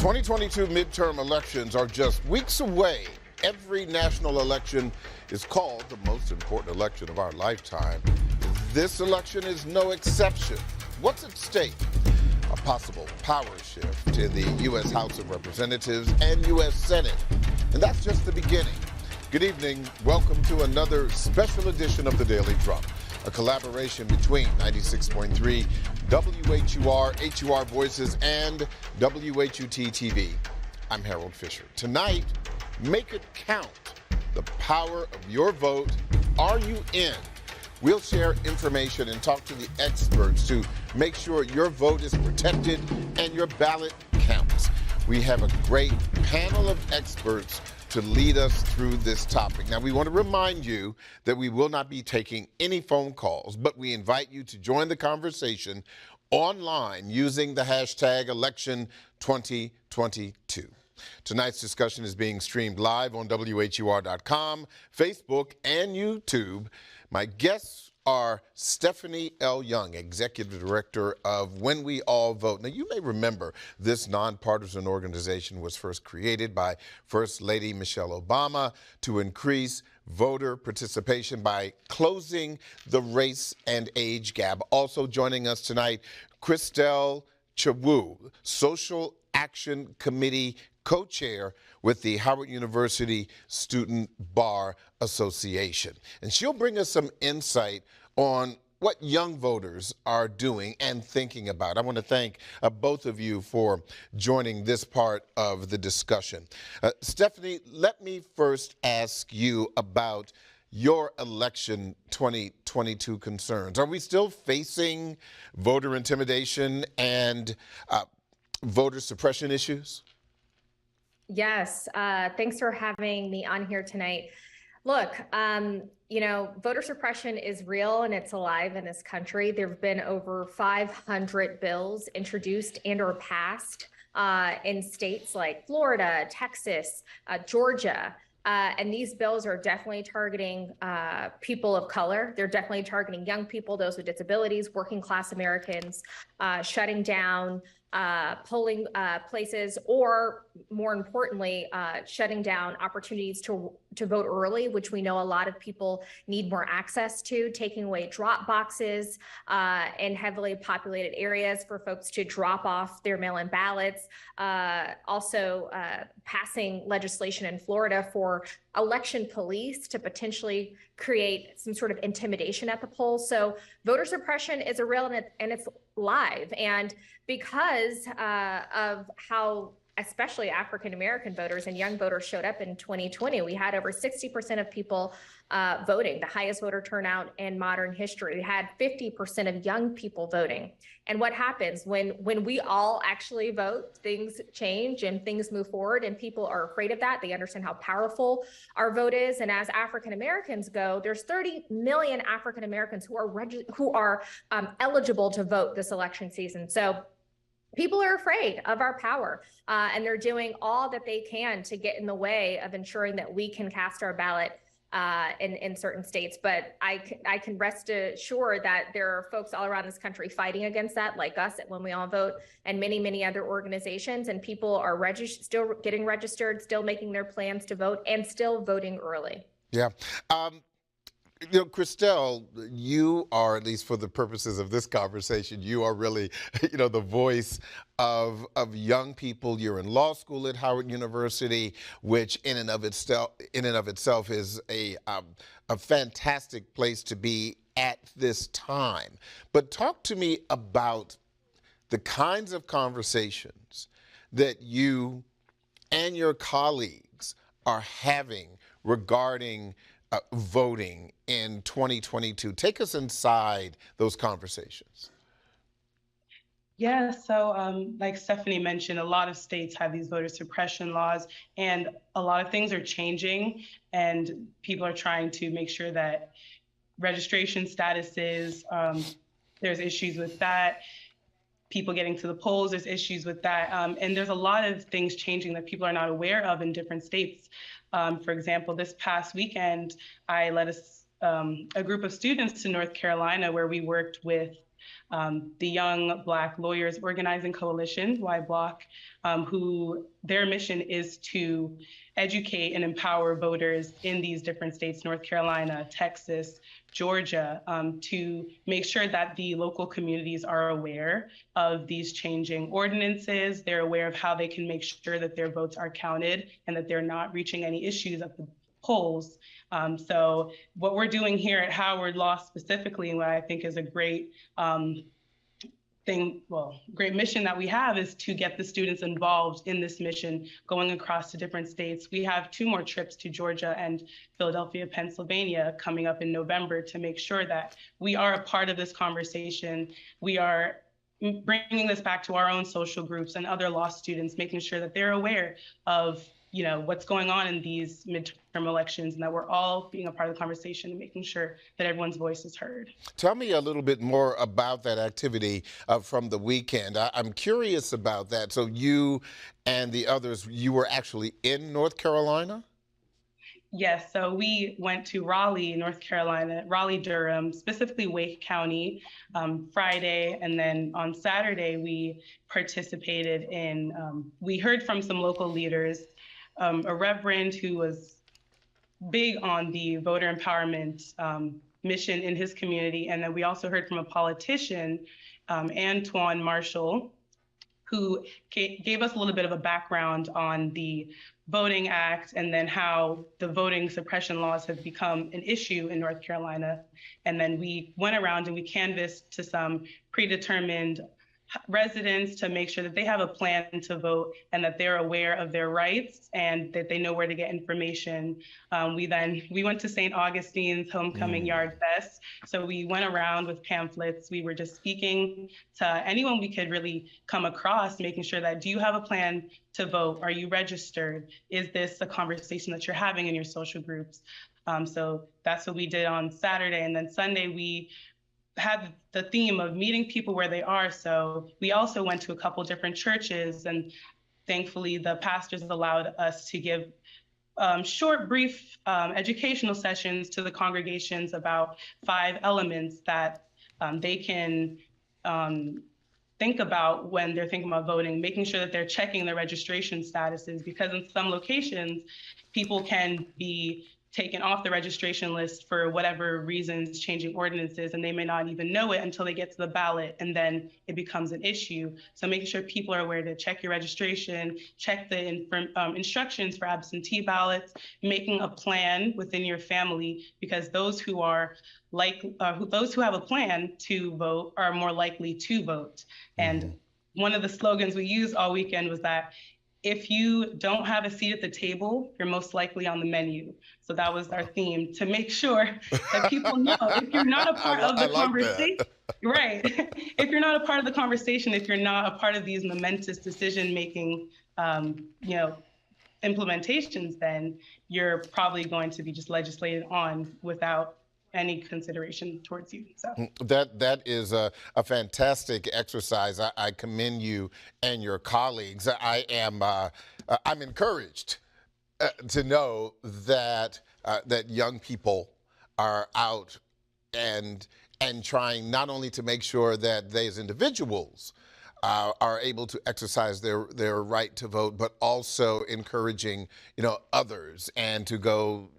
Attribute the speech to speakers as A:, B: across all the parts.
A: 2022 midterm elections are just weeks away. Every national election is called the most important election of our lifetime. This election is no exception. What's at stake? A possible power shift in the U.S. House of Representatives and U.S. Senate. And that's just the beginning. Good evening. Welcome to another special edition of the Daily Drum, a collaboration between 96.3 WHUR, HUR Voices, and WHUT TV. I'm Harold Fisher. Tonight, make it count. The power of your vote. Are you in? We'll share information and talk to the experts to make sure your vote is protected and your ballot counts. We have a great panel of experts to lead us through this topic. Now, we want to remind you that we will not be taking any phone calls, but we invite you to join the conversation online using the hashtag election2022. Tonight's discussion is being streamed live on WHUR.com, Facebook, and YouTube. My guests are Stephanie L. Young, Executive Director of When We All Vote. Now, you may remember this nonpartisan organization was first created by First Lady Michelle Obama to increase voter participation by closing the race and age gap. Also joining us tonight, Christelle Chawu, Social Action Committee co-chair with the Howard University Student Bar Association. And she'll bring us some insight on what young voters are doing and thinking about. I want to thank both of you for joining this part of the discussion. Stephanie, let me first ask you about your election 2022 concerns. Are we still facing voter intimidation and voter suppression issues?
B: Yes, thanks for having me on here tonight. Look, voter suppression is real and it's alive in this country. There have been over 500 bills introduced and or passed in states like Florida, Texas, Georgia. And these bills are definitely targeting people of color. They're definitely targeting young people, those with disabilities, working class Americans, shutting down polling places, or more importantly, shutting down opportunities to vote early, which we know a lot of people need more access to, taking away drop boxes in heavily populated areas for folks to drop off their mail-in ballots. Also passing legislation in Florida for election police to potentially create some sort of intimidation at the polls. So voter suppression is real and it's live. And because of how especially African-American voters and young voters showed up in 2020, we had over 60% of people voting, the highest voter turnout in modern history. We had 50% of young people voting. And what happens when we all actually vote, things change and things move forward, and people are afraid of that. They understand how powerful our vote is. And as African-Americans go, there's 30 million African-Americans who are eligible to vote this election season. So people are afraid of our power, and they're doing all that they can to get in the way of ensuring that we can cast our ballot in certain states. But I can rest assured that there are folks all around this country fighting against that, like us at When We All Vote and many, many other organizations. And people are still getting registered, still making their plans to vote, and still voting early. Yeah.
A: Christelle, you are, at least for the purposes of this conversation, you are really, the voice of young people. You're in law school at Howard University, which in and of itself is a fantastic place to be at this time. But talk to me about the kinds of conversations that you and your colleagues are having regarding voting in 2022. Take us inside those conversations.
C: Yeah, so like Stephanie mentioned, a lot of states have these voter suppression laws, and a lot of things are changing, and people are trying to make sure that registration statuses, there's issues with that. People getting to the polls, there's issues with that. And there's a lot of things changing that people are not aware of in different states. For example, this past weekend, I led a group of students to North Carolina where we worked with the Young Black Lawyers Organizing Coalition, YBLOC, who their mission is to educate and empower voters in these different states, North Carolina, Texas, Georgia, to make sure that the local communities are aware of these changing ordinances. They're aware of how they can make sure that their votes are counted and that they're not reaching any issues at the polls. So what we're doing here at Howard Law specifically, and what I think is a great great mission that we have, is to get the students involved in this mission, going across to different states. We have 2 more trips to Georgia and Philadelphia, Pennsylvania coming up in November to make sure that we are a part of this conversation. We are bringing this back to our own social groups and other law students, making sure that they're aware of what's going on in these midterm elections, and that we're all being a part of the conversation and making sure that everyone's voice is heard.
A: Tell me a little bit more about that activity from the weekend. I'm curious about that. So you and the others, you were actually in North Carolina?
C: Yes, so we went to Raleigh, North Carolina, Raleigh-Durham, specifically Wake County, Friday, and then on Saturday we participated in, we heard from some local leaders, a reverend who was big on the voter empowerment mission in his community. And then we also heard from a politician, Antoine Marshall, who gave us a little bit of a background on the Voting Act and then how the voting suppression laws have become an issue in North Carolina. And then we went around and we canvassed to some predetermined residents to make sure that they have a plan to vote and that they're aware of their rights and that they know where to get information. We went to St. Augustine's Homecoming Yard Fest. So we went around with pamphlets. We were just speaking to anyone we could really come across, making sure that, do you have a plan to vote? Are you registered? Is this a conversation that you're having in your social groups? So that's what we did on Saturday. And then Sunday, we had the theme of meeting people where they are. So we also went to a couple different churches, and thankfully the pastors allowed us to give short, brief educational sessions to the congregations about 5 elements that they can think about when they're thinking about voting, making sure that they're checking their registration statuses, because in some locations, people can be taken off the registration list for whatever reasons, changing ordinances, and they may not even know it until they get to the ballot, and then it becomes an issue. So making sure people are aware to check your registration, check the instructions for absentee ballots, making a plan within your family, because those who are those who have a plan to vote are more likely to vote. And one of the slogans we used all weekend was that if you don't have a seat at the table, you're most likely on the menu. So that was our theme, to make sure that people know if you're not a part of the conversation, right? If you're not a part of the conversation, if you're not a part of these momentous decision-making, implementations, then you're probably going to be just legislated on without any consideration towards you. So
A: that is a fantastic exercise. I commend you and your colleagues. I'm encouraged to know that that young people are out and trying not only to make sure that they as individuals are able to exercise their right to vote, but also encouraging others and to go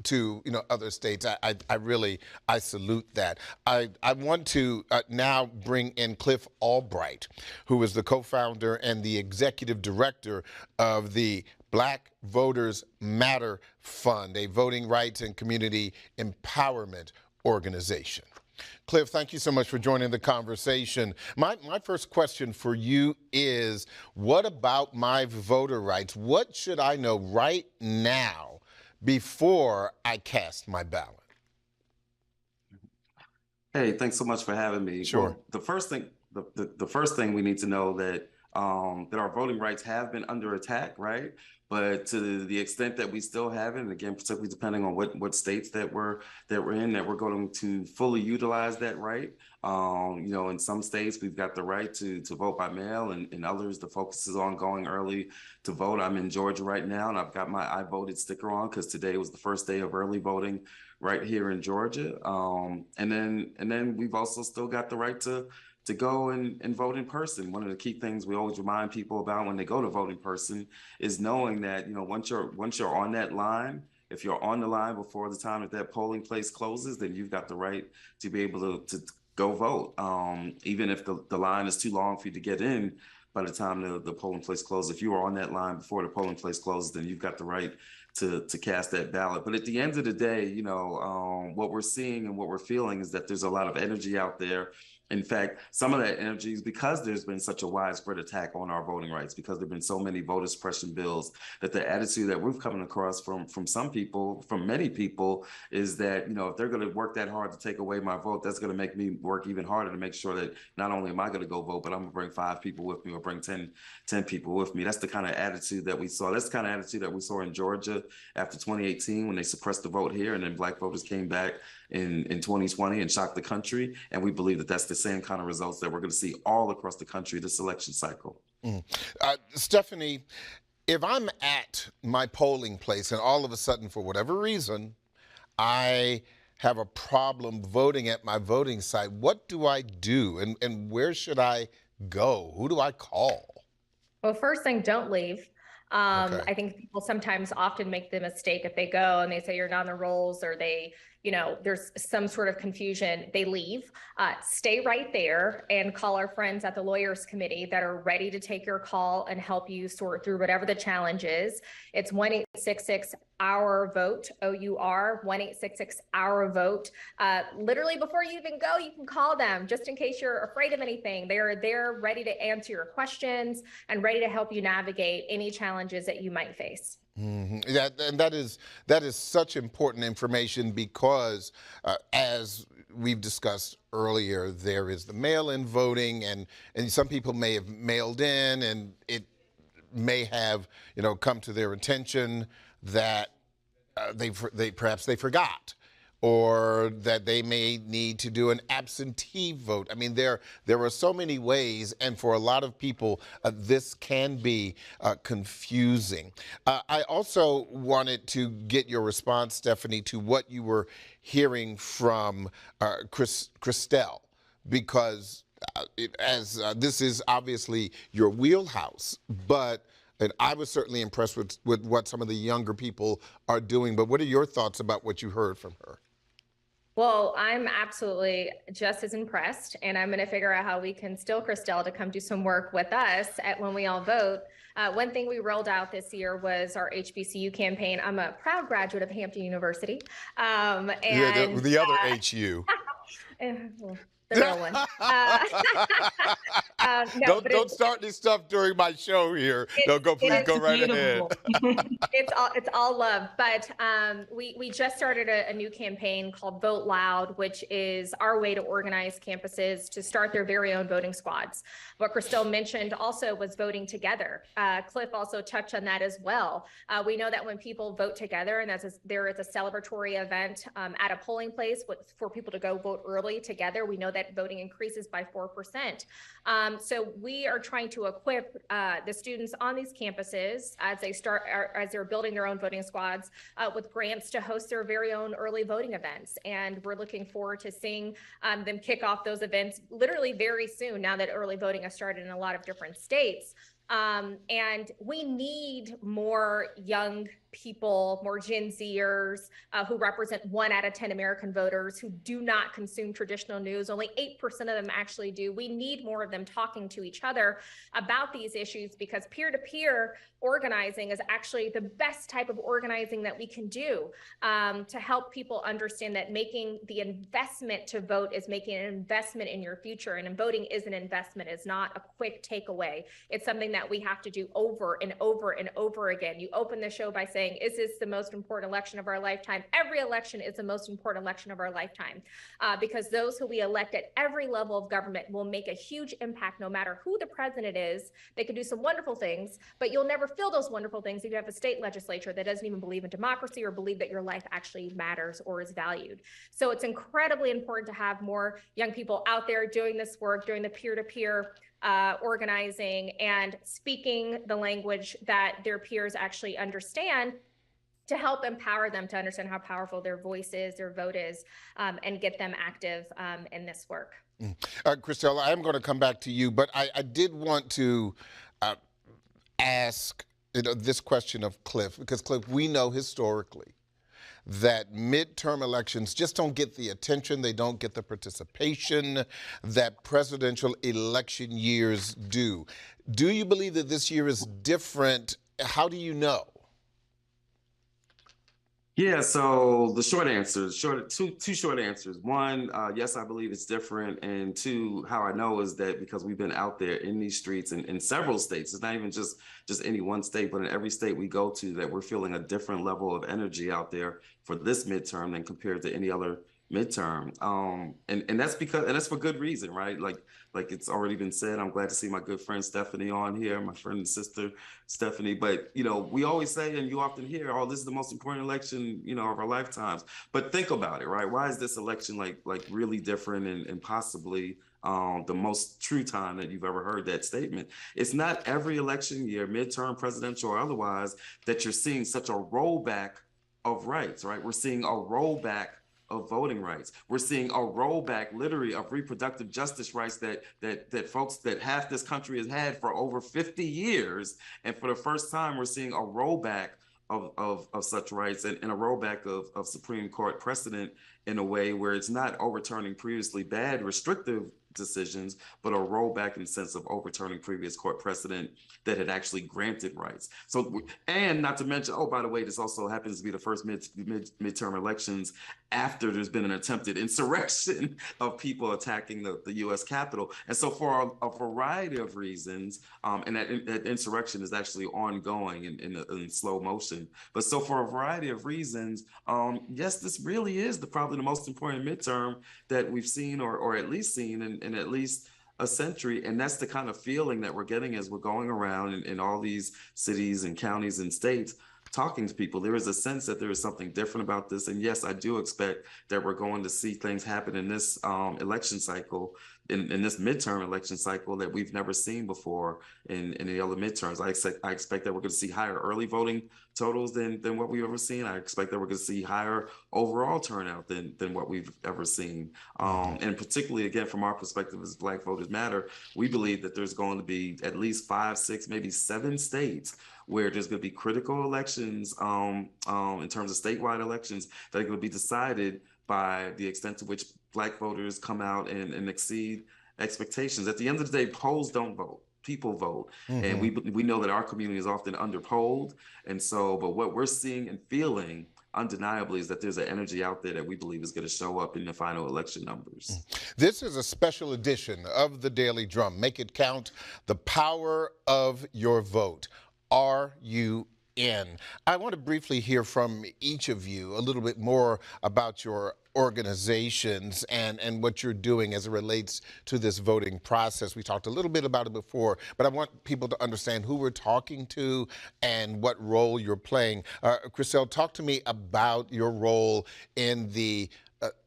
A: to other states. I salute that. I want to now bring in Cliff Albright, who is the co-founder and the executive director of the Black Voters Matter Fund, a voting rights and community empowerment organization. Cliff, thank you so much for joining the conversation. My first question for you is, what about my voter rights? What should I know right now before I cast my ballot?
D: Hey, thanks so much for having me.
A: Sure.
D: Well, the first thing we need to know that that our voting rights have been under attack, right? But to the extent that we still have it, and again, particularly depending on what states that we're in, that we're going to fully utilize that right. In some states we've got the right to vote by mail, and in others the focus is on going early to vote. I'm in Georgia right now, and I've got my I voted sticker on because today was the first day of early voting right here in Georgia. And then we've also still got the right to go and vote in person. One of the key things we always remind people about when they go to vote in person is knowing that, once you're on that line, if you're on the line before the time that polling place closes, then you've got the right to be able to go vote. Even if the line is too long for you to get in by the time the polling place closes, if you are on that line before the polling place closes, then you've got the right to cast that ballot. But at the end of the day, what we're seeing and what we're feeling is that there's a lot of energy out there. In fact, some of that energy is because there's been such a widespread attack on our voting rights, because there've been so many voter suppression bills, that the attitude that we've come across from some people, from many people, is that, if they're going to work that hard to take away my vote, that's going to make me work even harder to make sure that not only am I going to go vote, but I'm going to bring 5 people with me or bring 10 people with me. That's the kind of attitude that we saw. That's the kind of attitude that we saw in Georgia after 2018 when they suppressed the vote here, and then Black voters came back in 2020 and shocked the country. And we believe that that's the same kind of results that we're going to see all across the country this election cycle.
A: Stephanie, if I'm at my polling place and all of a sudden, for whatever reason, I have a problem voting at my voting site, what do I do? And where should I go? Who do I call?
B: Well, first thing, don't leave.
A: Okay.
B: I think people sometimes often make the mistake if they go and they say you're not on the rolls, or they, there's some sort of confusion, they leave. Stay right there and call our friends at the Lawyers Committee that are ready to take your call and help you sort through whatever the challenge is. It's 1-866-HUR-VOTE, OUR, 1-866-HUR-VOTE. Literally before you even go, you can call them just in case you're afraid of anything. They are there ready to answer your questions and ready to help you navigate any challenges that you might face.
A: Mm-hmm. That is such important information because, as we've discussed earlier, there is the mail-in voting, and some people may have mailed in, and it may have come to their attention that they perhaps forgot, or that they may need to do an absentee vote. I mean, there are so many ways, and for a lot of people, this can be confusing. I also wanted to get your response, Stephanie, to what you were hearing from Christelle, because this is obviously your wheelhouse, and I was certainly impressed with what some of the younger people are doing. But what are your thoughts about what you heard from her?
B: Well, I'm absolutely just as impressed, and I'm going to figure out how we can still Christelle to come do some work with us at When We All Vote. One thing we rolled out this year was our HBCU campaign. I'm a proud graduate of Hampton University. And
A: the other HU.
B: The real one. No,
A: don't start this stuff during my show here. No, please go right ahead.
B: It's all love. But we just started a new campaign called Vote Loud, which is our way to organize campuses to start their very own voting squads. What Christelle mentioned also was voting together. Cliff also touched on that as well. We know that when people vote together, and there is a celebratory event at a polling place for people to go vote early together, we know that voting increases by 4%. So we are trying to equip the students on these campuses as they're building their own voting squads with grants to host their very own early voting events. And we're looking forward to seeing them kick off those events literally very soon, now that early voting has started in a lot of different states. And we need more young people, more Gen Zers who represent 1 out of 10 American voters who do not consume traditional news. Only 8% of them actually do. We need more of them talking to each other about these issues, because peer-to-peer organizing is actually the best type of organizing that we can do to help people understand that making the investment to vote is making an investment in your future. And voting is an investment. It's not a quick takeaway. It's something that we have to do over and over and over again. You open the show by saying, saying, is this the most important election of our lifetime? Every election is the most important election of our lifetime, because those who we elect at every level of government will make a huge impact no matter who the president is. They can do some wonderful things, but you'll never feel those wonderful things if you have a state legislature that doesn't even believe in democracy or believe that your life actually matters or is valued. So it's incredibly important to have more young people out there doing this work, doing the peer-to-peer organizing and speaking the language that their peers actually understand, to help empower them to understand how powerful their voice is, their vote is, and get them active in this work.
A: Christelle, I'm going to come back to you, but I did want to ask this question of Cliff, because Cliff, we know historically that midterm elections just don't get the attention, they don't get the participation that presidential election years do. Do you believe that this year is different? How do you know?
D: Yeah, so the short answer, two short answers. One, yes, I believe it's different. And two, how I know is that because we've been out there in these streets in several states. It's not even just any one state, but in every state we go to, that we're feeling a different level of energy out there for this midterm than compared to any other midterm. And that's because, and that's for good reason, right? Like it's already been said, I'm glad to see my good friend Stephanie on here, my friend and sister Stephanie. But you know, we always say, and you often hear, oh, this is the most important election, you know, of our lifetimes. But think about it, right? Why is this election like really different and possibly the most true time that you've ever heard that statement? It's not every election year, midterm, presidential, or otherwise, that you're seeing such a rollback of rights, right? We're seeing a rollback of voting rights. We're seeing a rollback, literally, of reproductive justice rights that folks, that half this country has had for over 50 years. And for the first time, we're seeing a rollback of such rights, and a rollback of Supreme Court precedent in a way where it's not overturning previously bad restrictive decisions, but a rollback in the sense of overturning previous court precedent that had actually granted rights. So, and not to mention, oh, by the way, this also happens to be the first midterm elections after there's been an attempted insurrection of people attacking the U.S. Capitol. And so for a variety of reasons, and that insurrection is actually ongoing in slow motion. But so for a variety of reasons, yes, this really is probably the most important midterm that we've seen, or at least seen in at least a century. And that's the kind of feeling that we're getting as we're going around in all these cities and counties and states talking to people. There is a sense that there is something different about this. And yes, I do expect that we're going to see things happen in this election cycle, in this midterm election cycle, that we've never seen before in the other midterms. I expect that we're going to see higher early voting totals than what we've ever seen. I expect that we're going to see higher overall turnout than what we've ever seen. And particularly, again, from our perspective as Black Voters Matter, we believe that there's going to be at least 5, 6, maybe 7 states where there's going to be critical elections in terms of statewide elections that are going to be decided by the extent to which Black voters come out and exceed expectations. At the end of the day, polls don't vote. People vote. Mm-hmm. And we know that our community is often underpolled. And so, but what we're seeing and feeling undeniably is that there's an energy out there that we believe is going to show up in the final election numbers.
A: This is a special edition of the Daily Drum. Make it count. The power of your vote. Are you in? I want to briefly hear from each of you a little bit more about your organizations and what you're doing as it relates to this voting process. We talked a little bit about it before, but I want people to understand who we're talking to and what role you're playing. Christelle, talk to me about your role in the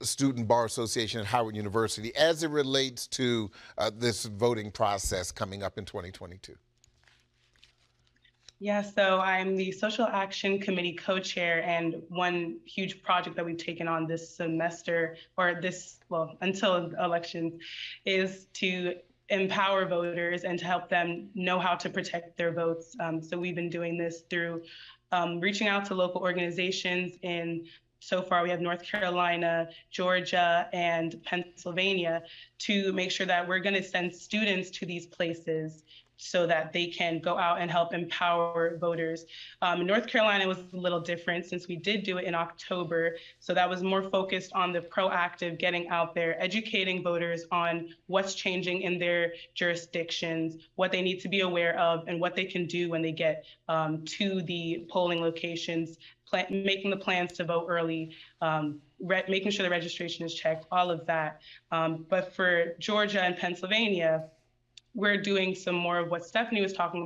A: Student Bar Association at Howard University as it relates to this voting process coming up in 2022.
C: Yeah, so I'm the Social Action Committee co-chair, and one huge project that we've taken on this semester, or until elections, is to empower voters and to help them know how to protect their votes. So we've been doing this through reaching out to local organizations so far we have North Carolina, Georgia, and Pennsylvania, to make sure that we're going to send students to these places so that they can go out and help empower voters. North Carolina was a little different since we did do it in October. So that was more focused on the proactive getting out there, educating voters on what's changing in their jurisdictions, what they need to be aware of, and what they can do when they get to the polling locations, making the plans to vote early, making sure the registration is checked, all of that. But for Georgia and Pennsylvania, we're doing some more of what Stephanie was talking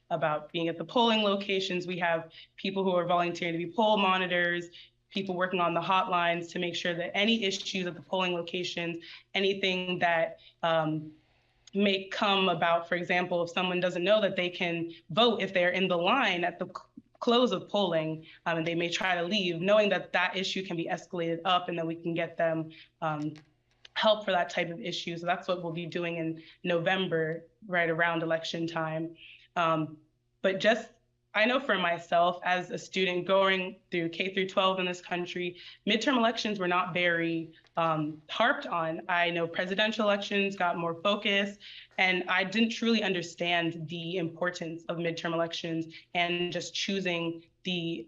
C: about being at the polling locations. We have people who are volunteering to be poll monitors, people working on the hotlines to make sure that any issues at the polling locations, anything that may come about, for example, if someone doesn't know that they can vote if they're in the line at the close of polling, and they may try to leave, knowing that that issue can be escalated up and then we can get them help for that type of issue. So that's what we'll be doing in November, right around election time. But just, I know for myself as a student going through K through 12 in this country, midterm elections were not very harped on. I know presidential elections got more focus, and I didn't truly understand the importance of midterm elections and just choosing the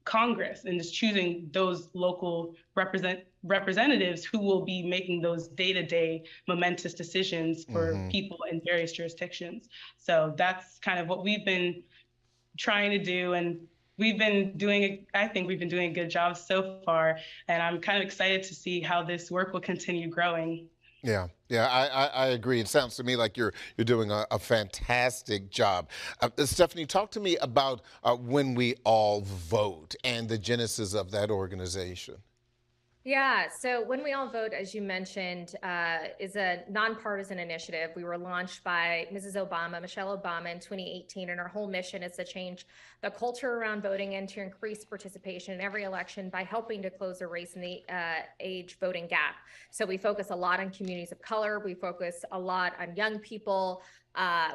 C: Congress and just choosing those local representatives who will be making those day-to-day momentous decisions for people in various jurisdictions. So that's kind of what we've been trying to do, and we've been doing, I think we've been doing a good job so far, and I'm kind of excited to see how this work will continue growing.
A: Yeah, I agree. It sounds to me like you're doing a fantastic job. Stephanie, talk to me about When We All Vote and the genesis of that organization.
B: Yeah, so When We All Vote, as you mentioned, is a nonpartisan initiative. We were launched by Mrs. Obama, Michelle Obama, in 2018, and our whole mission is to change the culture around voting and to increase participation in every election by helping to close the race and the age voting gap. So we focus a lot on communities of color. We focus a lot on young people.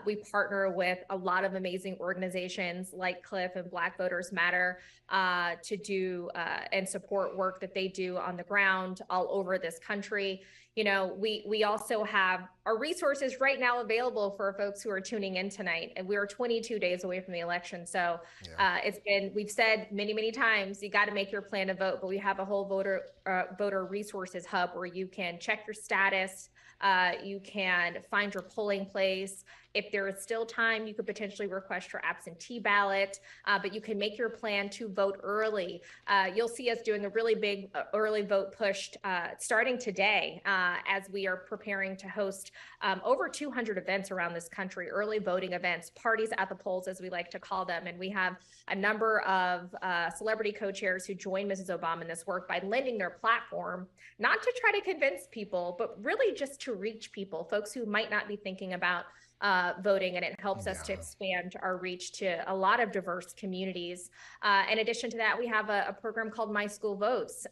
B: We partner with a lot of amazing organizations like Cliff and Black Voters Matter to do and support work that they do on the ground all over this country. You know, we also have our resources right now available for folks who are tuning in tonight, and we're 22 days away from the election. So we've said many times, you got to make your plan to vote, but we have a whole voter resources hub where you can check your status. You can find your polling place. If there is still time, you could potentially request your absentee ballot, but you can make your plan to vote early. You'll see us doing a really big early vote push starting today as we are preparing to host over 200 events around this country, early voting events, parties at the polls, as we like to call them. And we have a number of celebrity co-chairs who join Mrs. Obama in this work by lending their platform, not to try to convince people, but really just to reach people, folks who might not be thinking about voting, and it helps us to expand our reach to a lot of diverse communities. In addition to that, we have a program called My School Votes.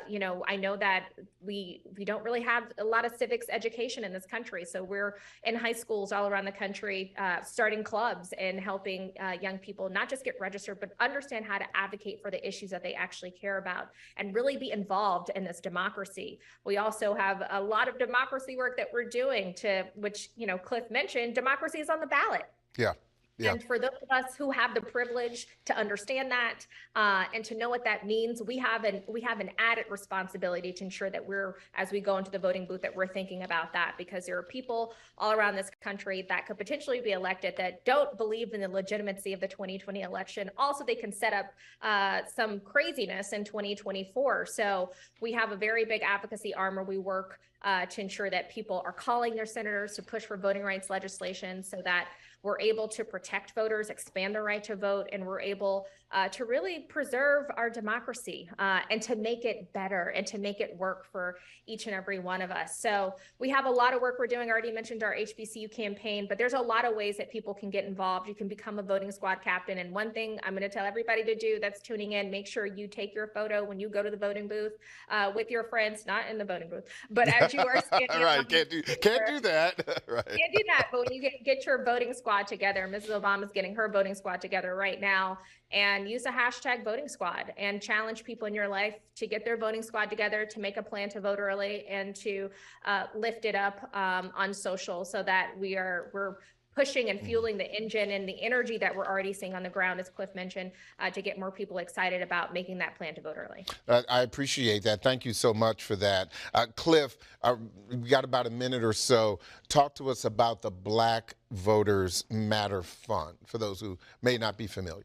B: You know, I know that we don't really have a lot of civics education in this country, so we're in high schools all around the country, starting clubs and helping young people not just get registered, but understand how to advocate for the issues that they actually care about and really be involved in this democracy. We also have a lot of democracy work that we're doing to, which, you know, Cliff mentioned, democracy is on the ballot. Yeah. And for those of us who have the privilege to understand that and to know what that means, we have an added responsibility to ensure that we're, as we go into the voting booth, that we're thinking about that, because there are people all around this country that could potentially be elected that don't believe in the legitimacy of the 2020 election. Also, they can set up some craziness in 2024. So we have a very big advocacy arm where we work to ensure that people are calling their senators to push for voting rights legislation so that we're able to protect voters, expand the right to vote, and we're able to really preserve our democracy and to make it better and to make it work for each and every one of us. So we have a lot of work we're doing. I already mentioned our HBCU campaign, but there's a lot of ways that people can get involved. You can become a voting squad captain. And one thing I'm going to tell everybody to do that's tuning in, make sure you take your photo when you go to the voting booth with your friends, not in the voting booth, but as you are standing
A: right, can't do that. Right.
B: Can't do that, but when you get your voting squad together, Mrs. Obama's getting her voting squad together right now, and use the hashtag voting squad and challenge people in your life to get their voting squad together, to make a plan to vote early, and to lift it up on social so that we're pushing and fueling the engine and the energy that we're already seeing on the ground, as Cliff mentioned, to get more people excited about making that plan to vote early.
A: I appreciate that. Thank you so much for that. Cliff, we got about a minute or so. Talk to us about the Black Voters Matter Fund, for those who may not be familiar.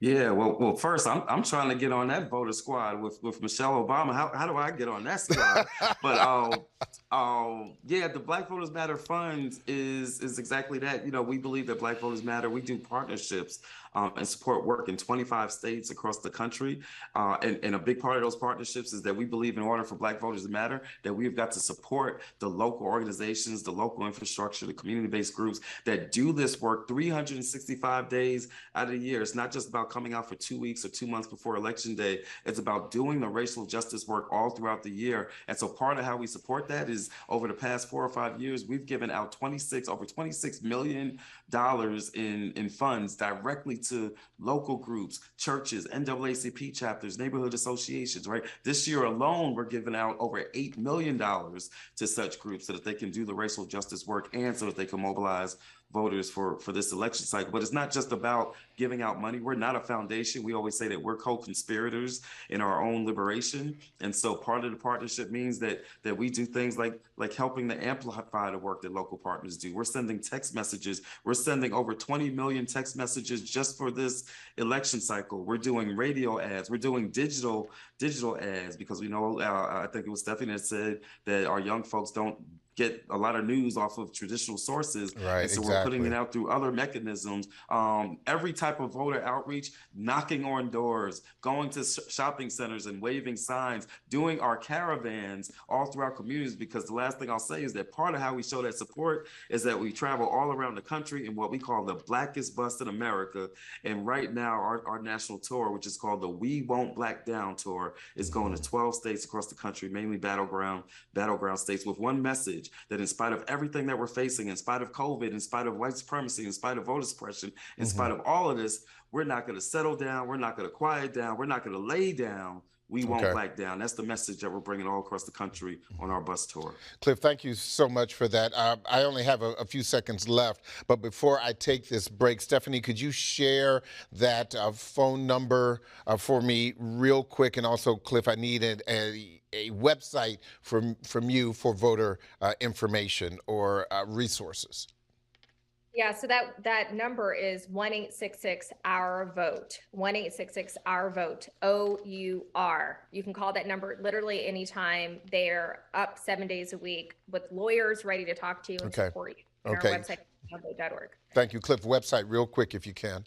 D: Yeah, well, first, I'm trying to get on that voter squad with Michelle Obama. How do I get on that squad? But yeah, the Black Voters Matter Fund is exactly that. You know, we believe that Black Voters Matter. We do partnerships and support work in 25 states across the country. And a big part of those partnerships is that we believe in order for Black voters to matter, that we've got to support the local organizations, the local infrastructure, the community-based groups that do this work 365 days out of the year. It's not just about coming out for 2 weeks or 2 months before Election Day. It's about doing the racial justice work all throughout the year. And so part of how we support that is over the past 4 or 5 years, we've given out over $26 million in funds directly to local groups, churches, NAACP chapters, neighborhood associations, right? This year alone, we're giving out over $8 million to such groups so that they can do the racial justice work and so that they can mobilize voters for this election cycle. But it's not just about giving out money. We're not a foundation. We always say that we're co-conspirators in our own liberation. And so part of the partnership means that we do things like helping to amplify the work that local partners do. We're sending text messages. We're sending over 20 million text messages just for this election cycle. We're doing radio ads. We're doing digital ads because we know, I think it was Stephanie that said that our young folks don't get a lot of news off of traditional sources.
A: Right,
D: and so
A: exactly.
D: We're putting it out through other mechanisms. Every type of voter outreach, knocking on doors, going to shopping centers and waving signs, doing our caravans all throughout communities, because the last thing I'll say is that part of how we show that support is that we travel all around the country in what we call the Blackest Bus in America. And right now, our national tour, which is called the We Won't Black Down Tour, is going to 12 states across the country, mainly battleground states, with one message: that in spite of everything that we're facing, in spite of COVID, in spite of white supremacy, in spite of voter suppression, in spite of all of this, we're not going to settle down. We're not going to quiet down. We're not going to lay down. We won't black down. That's the message that we're bringing all across the country on our bus tour.
A: Cliff, thank you so much for that. I only have a few seconds left, but before I take this break, Stephanie, could you share that phone number for me real quick? And also, Cliff, I need a website from you for voter information or resources.
B: Yeah, so that number is 1-866-OUR-VOTE, 1-866-OUR-VOTE, OUR. You can call that number literally anytime. They're up 7 days a week with lawyers ready to talk to you and support you on our website, vote.org.
A: Thank you. Cliff, website real quick if you can.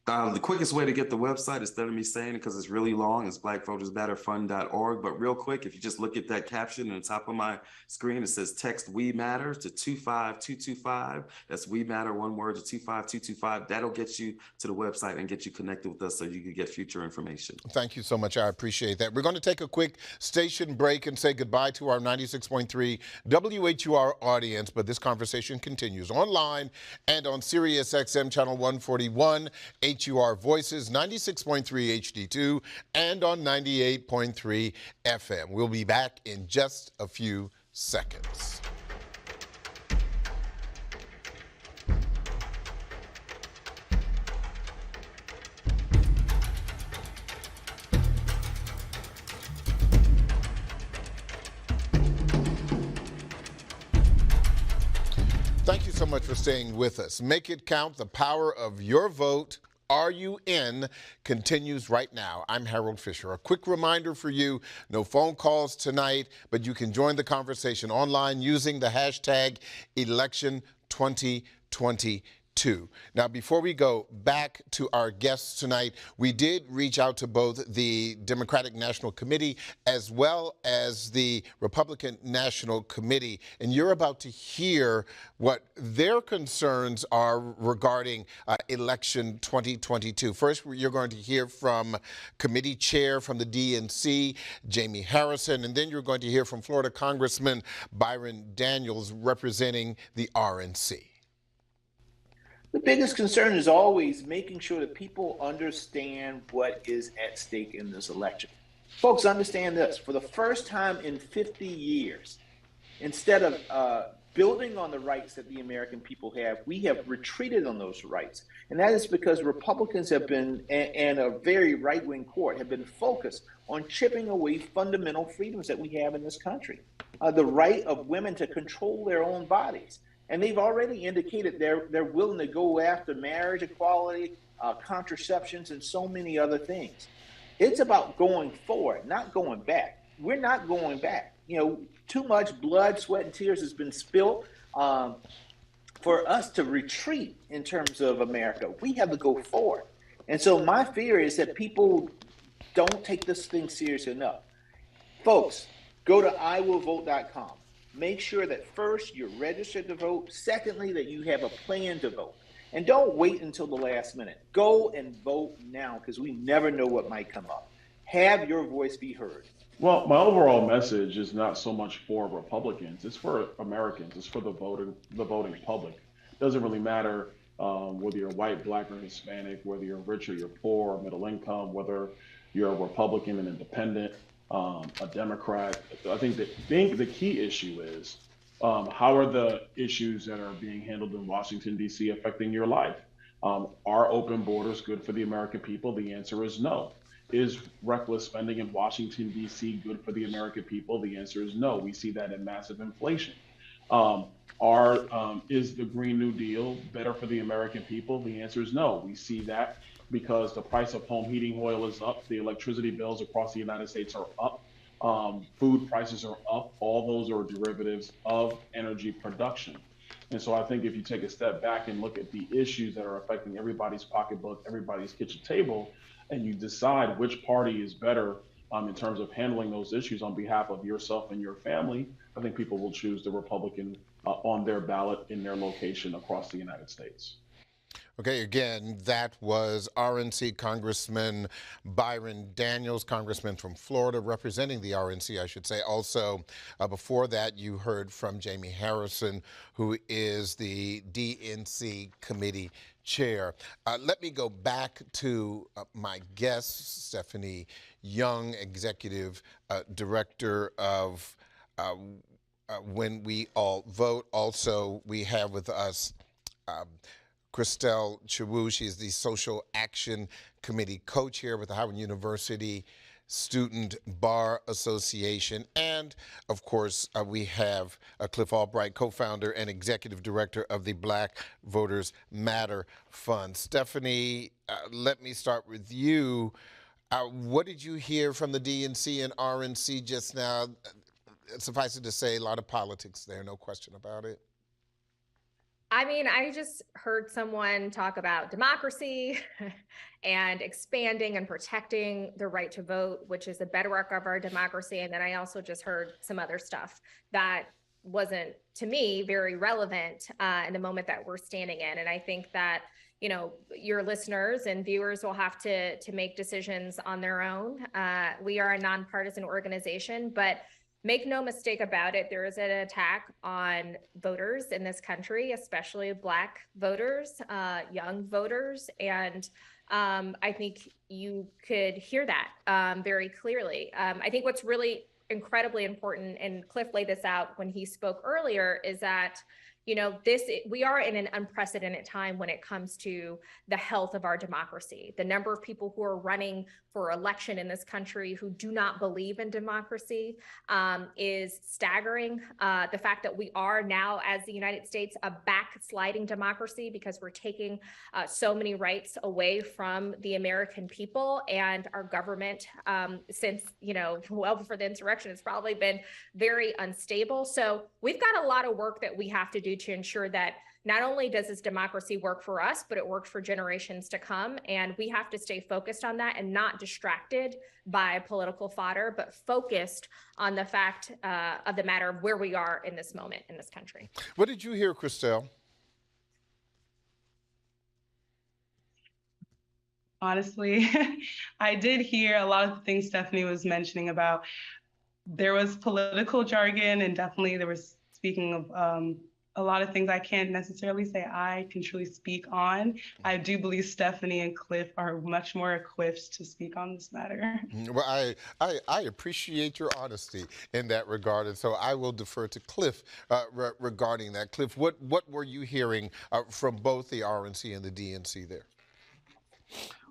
D: The quickest way to get the website, instead of me saying it because it's really long, is blackvotersmatterfund.org. But real quick, if you just look at that caption on the top of my screen, it says text We Matter to 25225. That's We Matter, one word, to 25225. That'll get you to the website and get you connected with us so you can get future information.
A: Thank you so much. I appreciate that. We're going to take a quick station break and say goodbye to our 96.3 WHUR audience, but this conversation continues online and on Sirius XM channel 141, WHUR Voices, 96.3 HD2, and on 98.3 FM. We'll be back in just a few seconds. Thank you so much for staying with us. Make it count. The power of your vote. Are You In? Continues right now. I'm Harold Fisher. A quick reminder for you, no phone calls tonight, but you can join the conversation online using the hashtag election2022. Now, before we go back to our guests tonight, we did reach out to both the Democratic National Committee as well as the Republican National Committee, and you're about to hear what their concerns are regarding election 2022. First, you're going to hear from committee chair from the DNC, Jamie Harrison, and then you're going to hear from Florida Congressman Byron Daniels representing the RNC.
E: The biggest concern is always making sure that people understand what is at stake in this election. Folks, understand this. For the first time in 50 years, instead of building on the rights that the American people have, we have retreated on those rights. And that is because Republicans have been, and a very right-wing court, have been focused on chipping away fundamental freedoms that we have in this country. The right of women to control their own bodies. And they've already indicated they're willing to go after marriage equality, contraceptions, and so many other things. It's about going forward, not going back. We're not going back. You know, too much blood, sweat, and tears has been spilled for us to retreat in terms of America. We have to go forward. And so my fear is that people don't take this thing serious enough. Folks, go to IWillVote.com. Make sure that first, you're registered to vote. Secondly, that you have a plan to vote. And don't wait until the last minute. Go and vote now, because we never know what might come up. Have your voice be heard.
F: Well, my overall message is not so much for Republicans. It's for Americans. It's for the voting public. It doesn't really matter whether you're white, black, or Hispanic, whether you're rich or you're poor, or middle income, whether you're a Republican, an independent, a Democrat. I think the key issue is how are the issues that are being handled in Washington, D.C. affecting your life? Are open borders good for the American people? The answer is no. Is reckless spending in Washington, D.C. good for the American people? The answer is no. We see that in massive inflation. Is the Green New Deal better for the American people? The answer is no. We see that because the price of home heating oil is up, the electricity bills across the United States are up, food prices are up. All those are derivatives of energy production. And so I think if you take a step back and look at the issues that are affecting everybody's pocketbook, everybody's kitchen table, and you decide which party is better in terms of handling those issues on behalf of yourself and your family, I think people will choose the Republican on their ballot in their location across the United States.
A: Okay, again, that was RNC Congressman Byron Daniels, Congressman from Florida, representing the RNC, I should say. Also, before that, you heard from Jamie Harrison, who is the DNC committee chair. Let me go back to my guest, Stephanie Young, executive director of When We All Vote. Also, we have with us Christelle Chiwu. She is the Social Action Committee co-chair with the Howard University Student Bar Association. And of course, we have Cliff Albright, co-founder and executive director of the Black Voters Matter Fund. Stephanie, let me start with you. What did you hear from the DNC and RNC just now? Suffice it to say, a lot of politics there, no question about it.
B: I mean, I just heard someone talk about democracy and expanding and protecting the right to vote, which is the bedrock of our democracy. And then I also just heard some other stuff that wasn't, to me, very relevant in the moment that we're standing in. And I think that, you know, your listeners and viewers will have to make decisions on their own. We are a nonpartisan organization, but make no mistake about it, there is an attack on voters in this country, especially Black voters, young voters. And I think you could hear that very clearly. I think what's really incredibly important, and Cliff laid this out when he spoke earlier, is that, you know, we are in an unprecedented time when it comes to the health of our democracy. The number of people who are running for election in this country who do not believe in democracy is staggering. The fact that we are now, as the United States, a backsliding democracy because we're taking so many rights away from the American people, and our government, since, you know, well before the insurrection, has probably been very unstable. So we've got a lot of work that we have to do to ensure that not only does this democracy work for us, but it works for generations to come. And we have to stay focused on that and not distracted by political fodder, but focused on the fact of the matter of where we are in this moment in this country.
A: What did you hear, Christelle?
C: Honestly, I did hear a lot of the things Stephanie was mentioning about. There was political jargon, and definitely there was speaking a lot of things I can't necessarily say I can truly speak on. I do believe Stephanie and Cliff are much more equipped to speak on this matter.
A: Well, I appreciate your honesty in that regard, and so I will defer to Cliff regarding that. Cliff, what were you hearing from both the RNC and the DNC there?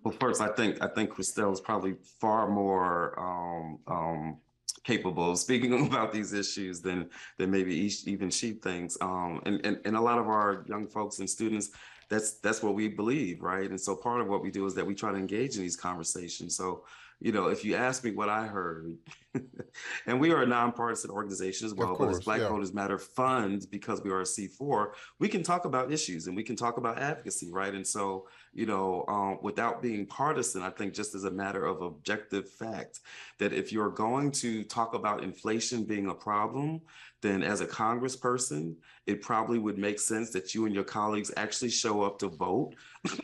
D: Well, first, I think Christelle is probably far more capable of speaking about these issues than maybe even she thinks. And a lot of our young folks and students, that's what we believe, right? And so part of what we do is that we try to engage in these conversations. So, you know, if you ask me what I heard, and we are a nonpartisan organization as well, but as Black Voters Matter Fund, because we are a C4, we can talk about issues and we can talk about advocacy, right? And so, you know, without being partisan, I think just as a matter of objective fact, that if you're going to talk about inflation being a problem, then as a congressperson, it probably would make sense that you and your colleagues actually show up to vote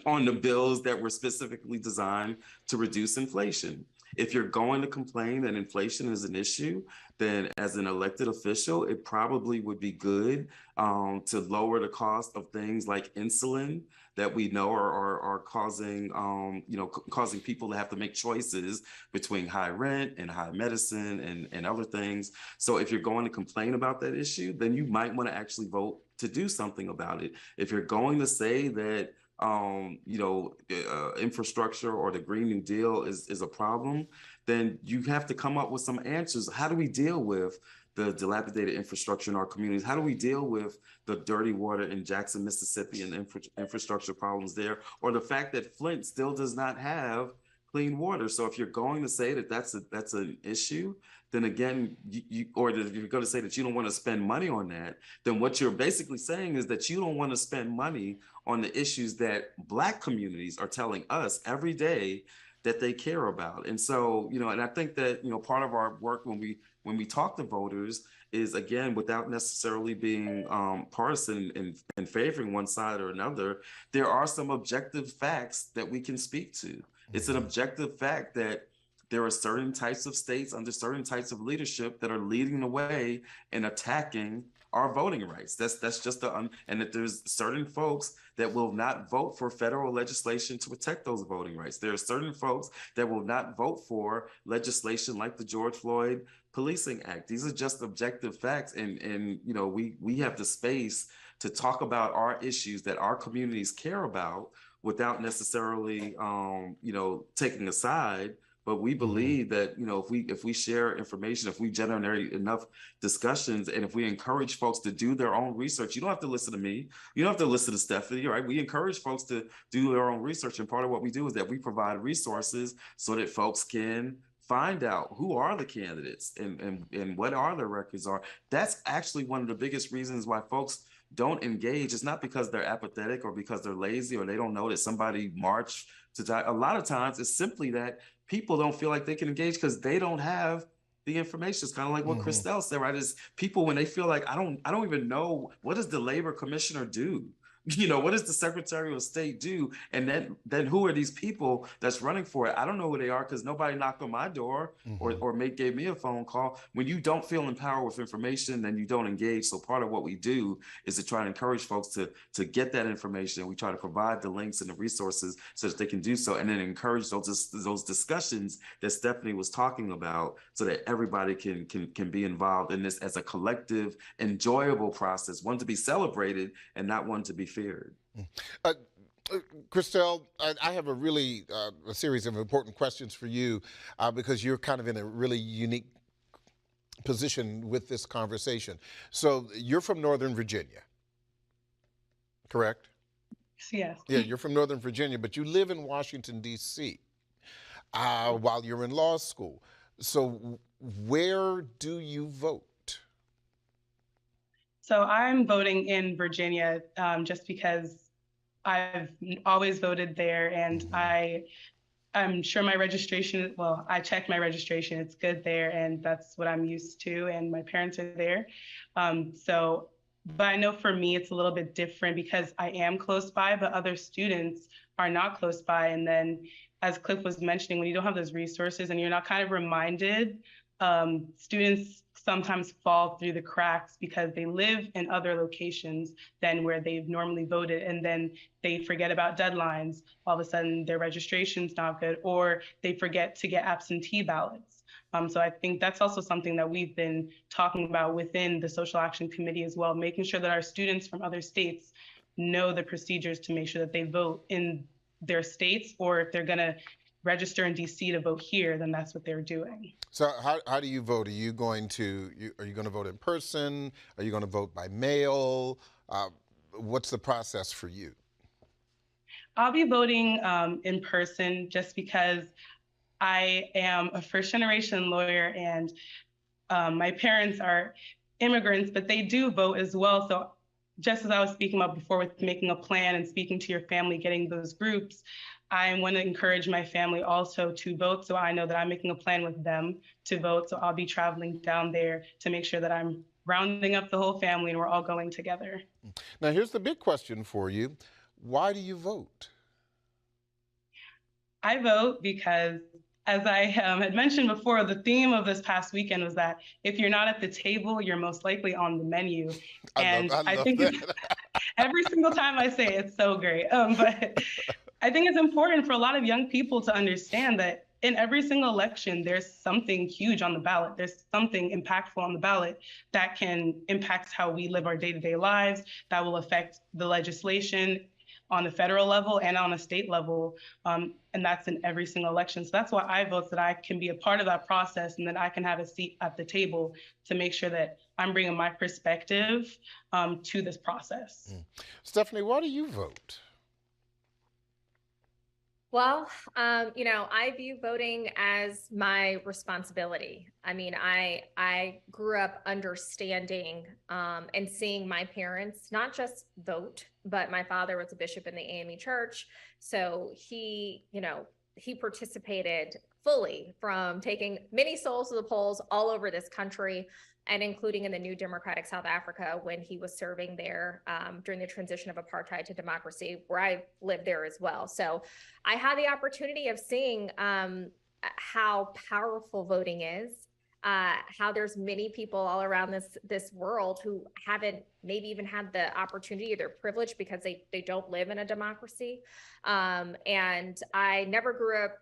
D: on the bills that were specifically designed to reduce inflation. If you're going to complain that inflation is an issue, then as an elected official, it probably would be good to lower the cost of things like insulin that we know are causing, causing people to have to make choices between high rent and high medicine and other things. So if you're going to complain about that issue, then you might want to actually vote to do something about it. If you're going to say that infrastructure or the Green New Deal is a problem, then you have to come up with some answers. How do we deal with the dilapidated infrastructure in our communities? How do we deal with the dirty water in Jackson, Mississippi, and infrastructure problems there? Or the fact that Flint still does not have clean water. So if you're going to say that that's an issue, then again, or if you're going to say that you don't want to spend money on that, then what you're basically saying is that you don't want to spend money on the issues that Black communities are telling us every day that they care about. And so, you know, and I think that, you know, part of our work when we talk to voters is, again, without necessarily being partisan and favoring one side or another, there are some objective facts that we can speak to. It's an objective fact that there are certain types of states under certain types of leadership that are leading the way and attacking our voting rights. That's just and that there's certain folks that will not vote for federal legislation to protect those voting rights. There are certain folks that will not vote for legislation like the George Floyd Policing Act. These are just objective facts, and you know, we have the space to talk about our issues that our communities care about without necessarily taking a side. But we believe that, you know, if we share information, if we generate enough discussions, and if we encourage folks to do their own research, you don't have to listen to me. You don't have to listen to Stephanie, right? We encourage folks to do their own research. And part of what we do is that we provide resources so that folks can find out who are the candidates and what are their records are. That's actually one of the biggest reasons why folks don't engage. It's not because they're apathetic or because they're lazy or they don't know that somebody marched to die. A lot of times it's simply that people don't feel like they can engage because they don't have the information. It's kind of like what Christelle said, right? Is people, when they feel like I don't even know, what does the labor commissioner do? You know, what does the Secretary of State do? And then who are these people that's running for it? I don't know who they are because nobody knocked on my door or gave me a phone call. When you don't feel empowered with information, then you don't engage. So part of what we do is to try to encourage folks to get that information. We try to provide the links and the resources so that they can do so, and then encourage those discussions that Stephanie was talking about so that everybody can be involved in this as a collective, enjoyable process, one to be celebrated and not one to be feared.
A: Christelle, I have a series of important questions for you because you're kind of in a really unique position with this conversation. So you're from Northern Virginia, correct?
C: Yes.
A: Yeah, you're from Northern Virginia, but you live in Washington, D.C. While you're in law school. So where do you vote?
C: So I'm voting in Virginia just because I've always voted there, and I'm sure my registration, well, I checked my registration, it's good there, and that's what I'm used to, and my parents are there. But I know for me, it's a little bit different because I am close by, but other students are not close by. And then, as Cliff was mentioning, when you don't have those resources and you're not kind of reminded, students sometimes fall through the cracks because they live in other locations than where they've normally voted. And then they forget about deadlines. All of a sudden their registration's not good, or they forget to get absentee ballots. So I think that's also something that we've been talking about within the Social Action Committee as well, making sure that our students from other states know the procedures to make sure that they vote in their states, or if they're gonna register in DC to vote here, then that's what they're doing.
A: So how do you vote? Are you going to vote in person? Are you going to vote by mail? What's the process for you?
C: I'll be voting in person just because I am a first-generation lawyer, and my parents are immigrants, but they do vote as well. So just as I was speaking about before with making a plan and speaking to your family, getting those groups, I want to encourage my family also to vote. So I know that I'm making a plan with them to vote. So I'll be traveling down there to make sure that I'm rounding up the whole family and we're all going together.
A: Now, here's the big question for you. Why do you vote?
C: I vote because, as I had mentioned before, the theme of this past weekend was that if you're not at the table, you're most likely on the menu. And I think every single time I say it, it's so great. But I think it's important for a lot of young people to understand that in every single election, there's something huge on the ballot. There's something impactful on the ballot that can impact how we live our day-to-day lives, that will affect the legislation on the federal level and on a state level. And that's in every single election. So that's why I vote, so that I can be a part of that process and that I can have a seat at the table to make sure that I'm bringing my perspective to this process.
A: Stephanie, why do you vote?
B: Well, I view voting as my responsibility. I mean, I grew up understanding and seeing my parents not just vote, but my father was a bishop in the AME church. So he participated fully, from taking many souls to the polls all over this country, and including in the new democratic South Africa when he was serving there during the transition of apartheid to democracy, where I lived there as well. So I had the opportunity of seeing how powerful voting is, how there's many people all around this world who haven't maybe even had the opportunity or their privilege because they don't live in a democracy. And I never grew up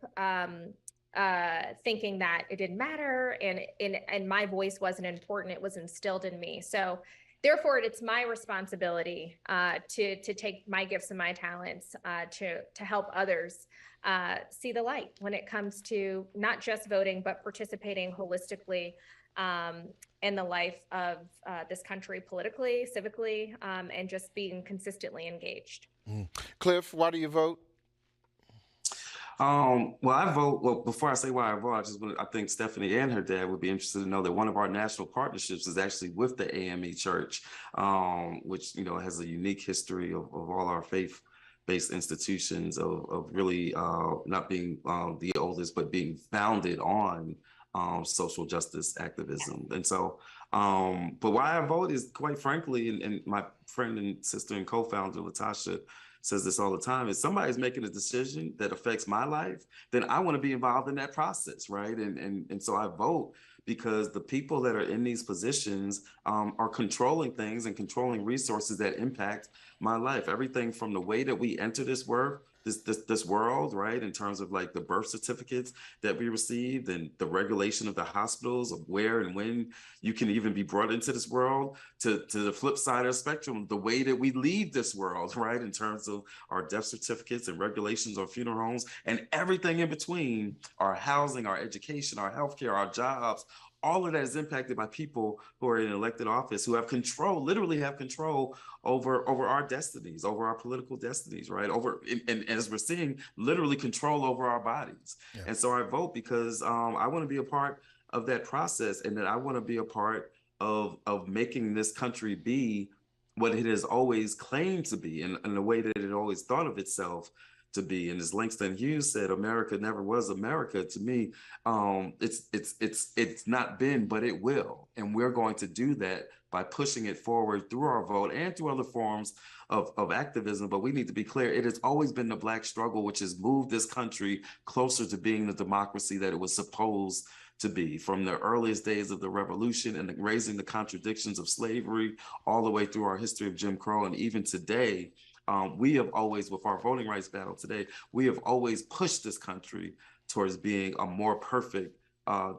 B: thinking that it didn't matter and my voice wasn't important. It was instilled in me. So therefore, it's my responsibility to take my gifts and my talents to help others see the light when it comes to not just voting, but participating holistically in the life of this country, politically, civically, and just being consistently engaged.
A: Cliff, why do you vote?
D: Well, I vote. Well, before I say why I vote, I think Stephanie and her dad would be interested to know that one of our national partnerships is actually with the AME Church, which has a unique history of all our faith-based institutions of really not being the oldest, but being founded on social justice activism. And so, but why I vote is, quite frankly, and my friend and sister and co-founder Latasha says this all the time, is somebody's making a decision that affects my life, then I want to be involved in that process, right? And so I vote because the people that are in these positions are controlling things and controlling resources that impact my life. Everything from the way that we enter this world, right, in terms of like the birth certificates that we received and the regulation of the hospitals, of where and when you can even be brought into this world, to the flip side of the spectrum, the way that we leave this world, right, in terms of our death certificates and regulations on funeral homes and everything in between, our housing, our education, our healthcare, our jobs. All of that is impacted by people who are in elected office, who have control, literally have control over our destinies, over our political destinies, right? And as we're seeing, literally control over our bodies. Yeah. And so I vote because I want to be a part of that process, and that I want to be a part of making this country be what it has always claimed to be, and the way that it always thought of itself to be. And as Langston Hughes said, America never was America. To me, it's not been, but it will. And we're going to do that by pushing it forward through our vote and through other forms of activism. But we need to be clear, it has always been the Black struggle which has moved this country closer to being the democracy that it was supposed to be, from the earliest days of the revolution and raising the contradictions of slavery all the way through our history of Jim Crow. And even today, we have always, with our voting rights battle today, we have always pushed this country towards being a more perfect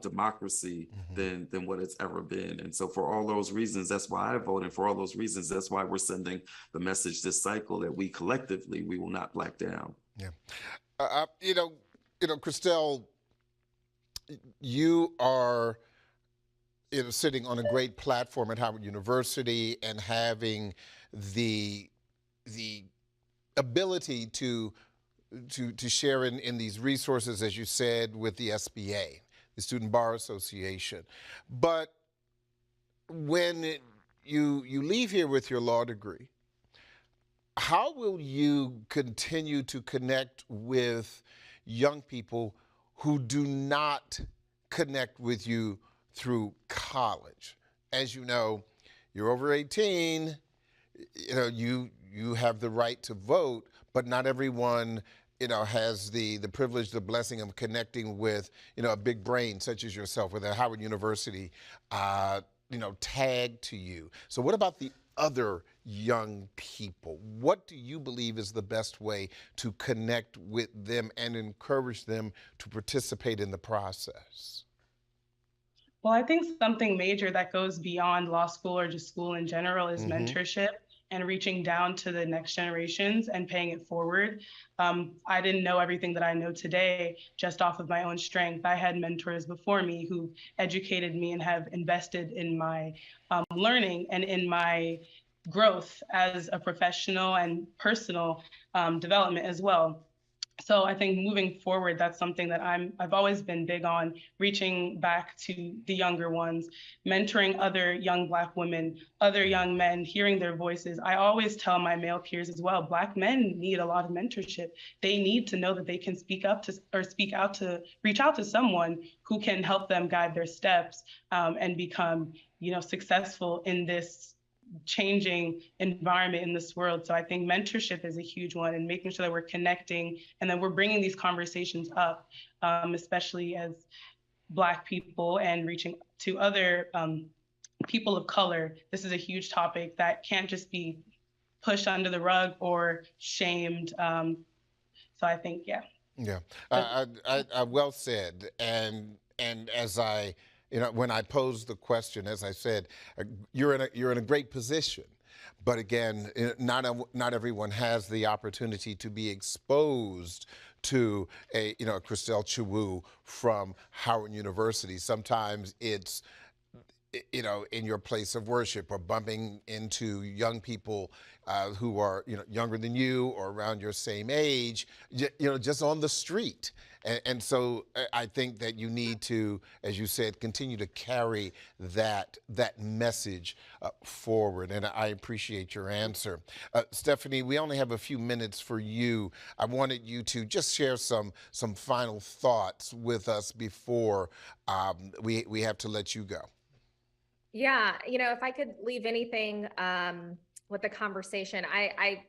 D: democracy than what it's ever been. And so for all those reasons, that's why I voted. For all those reasons, that's why we're sending the message this cycle that we collectively, we will not back down.
A: Yeah. Christelle, you are sitting on a great platform at Howard University and having the ability to share in these resources, as you said, with the SBA, the Student Bar Association. But when you leave here with your law degree, how will you continue to connect with young people who do not connect with you through college? As you know, you're over 18, you have the right to vote, but not everyone has the privilege, the blessing of connecting with, a big brain such as yourself, with a Howard University, tag to you. So what about the other young people? What do you believe is the best way to connect with them and encourage them to participate in the process?
C: Well, I think something major that goes beyond law school or just school in general is mentorship and reaching down to the next generations and paying it forward. I didn't know everything that I know today just off of my own strength. I had mentors before me who educated me and have invested in my learning and in my growth as a professional and personal development as well. So I think moving forward, that's something that I've always been big on, reaching back to the younger ones, mentoring other young Black women, other young men, hearing their voices. I always tell my male peers as well, Black men need a lot of mentorship. They need to know that they can speak out to reach out to someone who can help them guide their steps and become, successful in this changing environment in this world. So I think mentorship is a huge one, and making sure that we're connecting and that we're bringing these conversations up, especially as Black people, and reaching to other people of color. This is a huge topic that can't just be pushed under the rug or shamed. So I think, yeah.
A: I well said. And as when I posed the question, as I said, you're in a great position, but again, not everyone has the opportunity to be exposed to a Christelle Chwu from Howard University. Sometimes it's in your place of worship, or bumping into young people who are younger than you or around your same age, just on the street. And so I think that you need to, as you said, continue to carry that message forward. And I appreciate your answer. Stephanie, we only have a few minutes for you. I wanted you to just share some final thoughts with us before we have to let you go.
B: Yeah, if I could leave anything with the conversation, I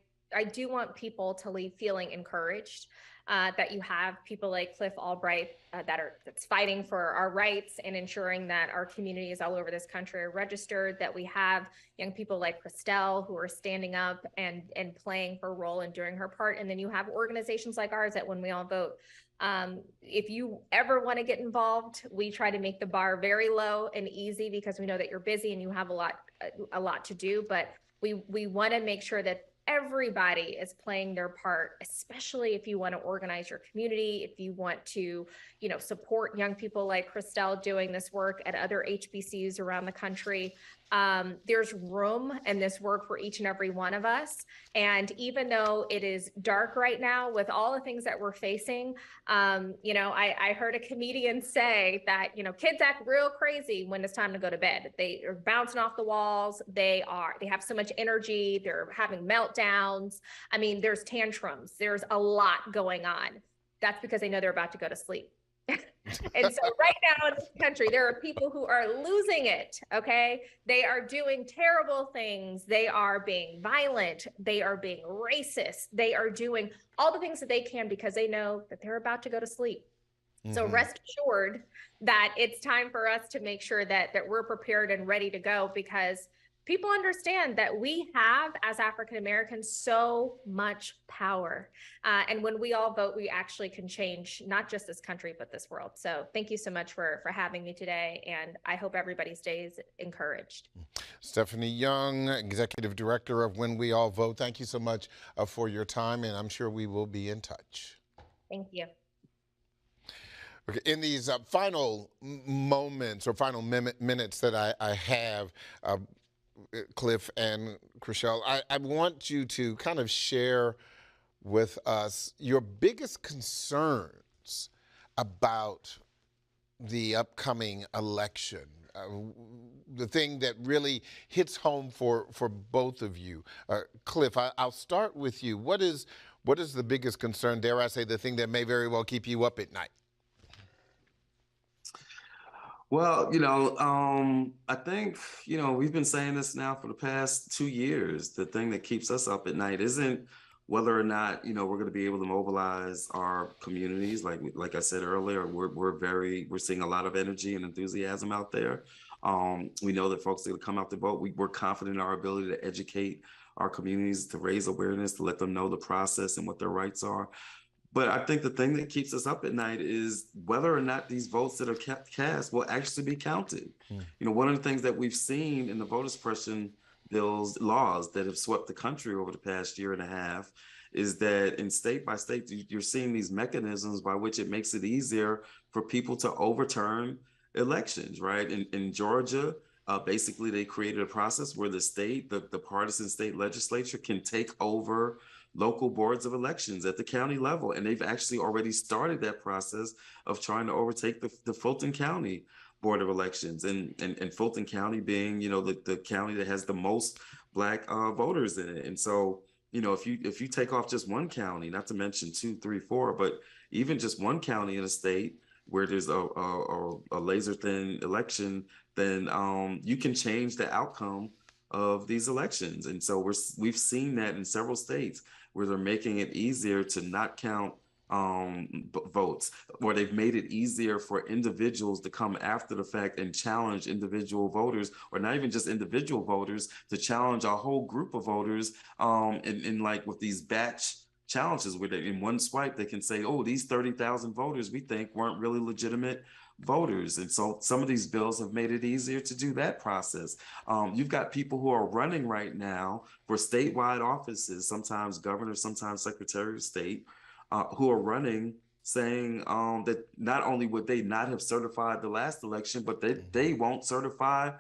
B: do want people to leave feeling encouraged. That you have people like Cliff Albright that's fighting for our rights and ensuring that our communities all over this country are registered, that we have young people like Christelle who are standing up and playing her role and doing her part. And then you have organizations like ours that When We All Vote. If you ever want to get involved, we try to make the bar very low and easy, because we know that you're busy and you have a lot to do, but we want to make sure that everybody is playing their part, especially if you want to organize your community, if you want to, support young people like Christelle doing this work at other HBCUs around the country. There's room in this work for each and every one of us. And even though it is dark right now with all the things that we're facing, I heard a comedian say that, kids act real crazy when it's time to go to bed. They are bouncing off the walls. They have so much energy. They're having meltdowns. I mean, there's tantrums. There's a lot going on. That's because they know they're about to go to sleep. And so right now in this country, there are people who are losing it, okay? They are doing terrible things. They are being violent. They are being racist. They are doing all the things that they can because they know that they're about to go to sleep. So rest assured that it's time for us to make sure that we're prepared and ready to go, because people understand that we have, as African Americans, so much power. And when we all vote, we actually can change not just this country, but this world. So thank you so much for having me today. And I hope everybody stays encouraged.
A: Stephanie Young, Executive Director of When We All Vote, thank you so much for your time, and I'm sure we will be in touch.
B: Thank you.
A: Okay, in these final moments or final minutes that I have, Cliff and Chriselle, I want you to kind of share with us your biggest concerns about the upcoming election, the thing that really hits home for both of you. Cliff, I'll start with you. What is the biggest concern, dare I say, the thing that may very well keep you up at night?
D: Well, I think, we've been saying this now for the past 2 years. The thing that keeps us up at night isn't whether or not, we're going to be able to mobilize our communities. Like I said earlier, we're seeing a lot of energy and enthusiasm out there. We know that folks are going to come out to vote. We're confident in our ability to educate our communities, to raise awareness, to let them know the process and what their rights are. But I think the thing that keeps us up at night is whether or not these votes that are cast will actually be counted. One of the things that we've seen in the voter suppression laws that have swept the country over the past year and a half is that in state by state, you're seeing these mechanisms by which it makes it easier for people to overturn elections, right? In Georgia, basically they created a process where the partisan state legislature can take over local boards of elections at the county level. And they've actually already started that process of trying to overtake the Fulton County Board of Elections, and Fulton County being, the county that has the most Black voters in it. And so, if you take off just one county, not to mention 2, 3, 4, but even just one county in a state where there's a laser thin election, then you can change the outcome of these elections. And so we've seen that in several states where they're making it easier to not count votes, or they've made it easier for individuals to come after the fact and challenge individual voters, or not even just individual voters, to challenge a whole group of voters in like with these batch challenges where in one swipe they can say, oh, these 30,000 voters we think weren't really legitimate voters. And so some of these bills have made it easier to do that process. You've got people who are running right now for statewide offices, sometimes governors, sometimes secretary of state, who are running saying that not only would they not have certified the last election, but that they won't certify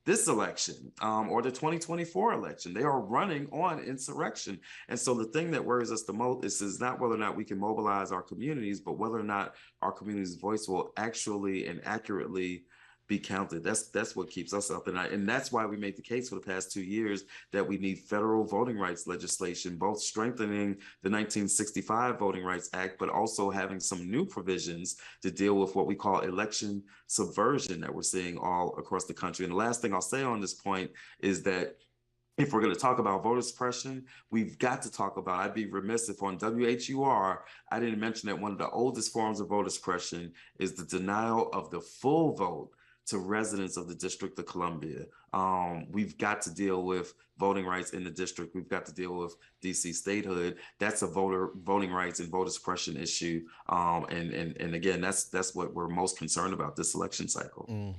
D: this election or the 2024 election. They are running on insurrection. And so the thing that worries us the most is not whether or not we can mobilize our communities, but whether or not our community's voice will actually and accurately be counted. That's what keeps us up at night. And that's why we made the case for the past 2 years that we need federal voting rights legislation, both strengthening the 1965 Voting Rights Act, but also having some new provisions to deal with what we call election subversion that we're seeing all across the country. And the last thing I'll say on this point is that if we're going to talk about voter suppression, we've got to talk about, I'd be remiss if on WHUR, I didn't mention that one of the oldest forms of voter suppression is the denial of the full vote to residents of the District of Columbia. We've got to deal with voting rights in the district. We've got to deal with DC statehood. That's a voting rights and voter suppression issue. And again, that's what we're most concerned about this election cycle.